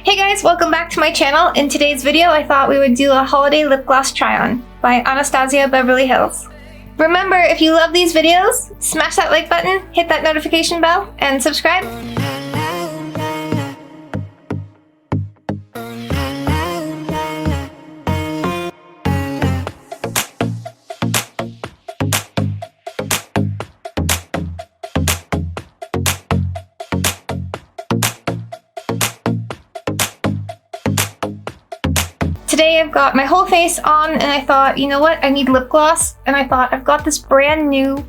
Hey guys, welcome back to my channel. In today's video, I thought we would do a holiday lip gloss try-on by Anastasia Beverly Hills. Remember, if you love these videos, smash that like button, hit that notification bell, and subscribe. Today I've got my whole face on and I thought, you know what, I need lip gloss, and I thought I've got this brand new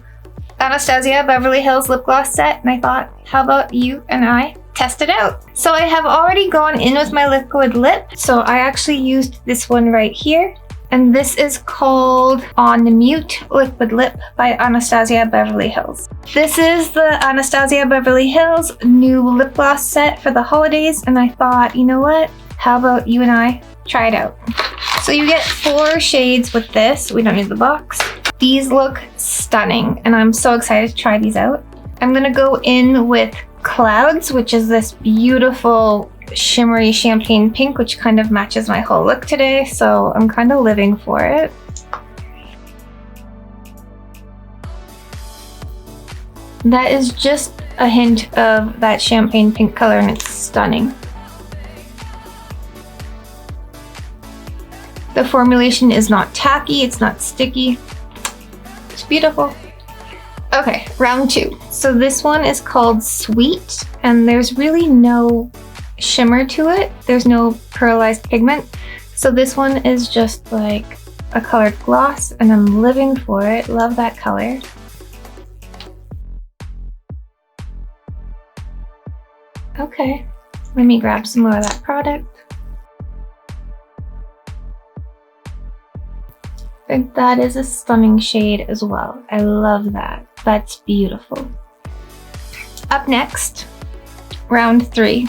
Anastasia Beverly Hills lip gloss set, and I thought, how about you and I test it out? So I have already gone in with my liquid lip, so I actually used this one right here, and this is called On the Mute Liquid Lip by Anastasia Beverly Hills. This is the Anastasia Beverly Hills new lip gloss set for the holidays, and I thought, you know what, how about you and I try it out? So you get 4 shades with this. We don't need the box. These look stunning and I'm so excited to try these out. I'm gonna go in with Clouds, which is this beautiful shimmery champagne pink, which kind of matches my whole look today, so I'm kind of living for it. That is just a hint of that champagne pink color and it's stunning. The formulation is not tacky, it's not sticky. It's beautiful. Okay, round 2. So this one is called Sweet, and there's really no shimmer to it. There's no pearlized pigment. So this one is just like a colored gloss, and I'm living for it. Love that color. Okay, let me grab some more of that product. That is a stunning shade as well. I love that. That's beautiful. Up next, round 3.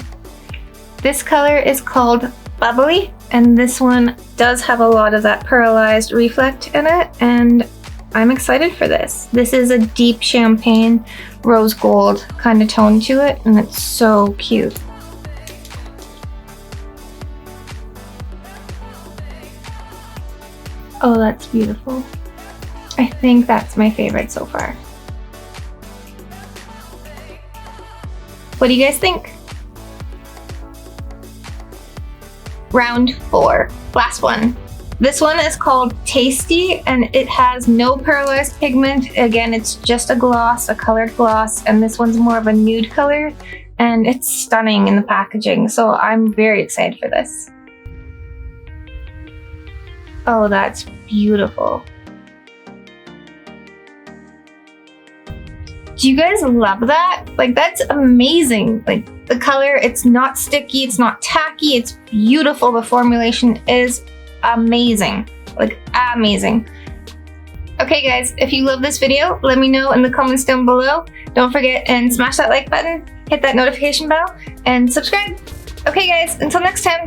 This color is called Bubbly, and this one does have a lot of that pearlized reflect in it, and I'm excited for this. This is a deep champagne rose gold kind of tone to it, and it's so cute. Oh, that's beautiful. I think that's my favorite so far. What do you guys think? Round 4, last one. This one is called Tasty, and it has no pearlized pigment. Again, it's just a gloss, a colored gloss, and this one's more of a nude color, and it's stunning in the packaging, so I'm very excited for this. Oh, that's beautiful. Do you guys love that? Like, that's amazing. Like, the color, it's not sticky, it's not tacky, it's beautiful. The formulation is amazing. Like, amazing. Okay guys, if you love this video, let me know in the comments down below. Don't forget and smash that like button, hit that notification bell, and subscribe. Okay guys, until next time,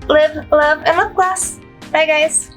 live, love, and lip gloss. Bye guys.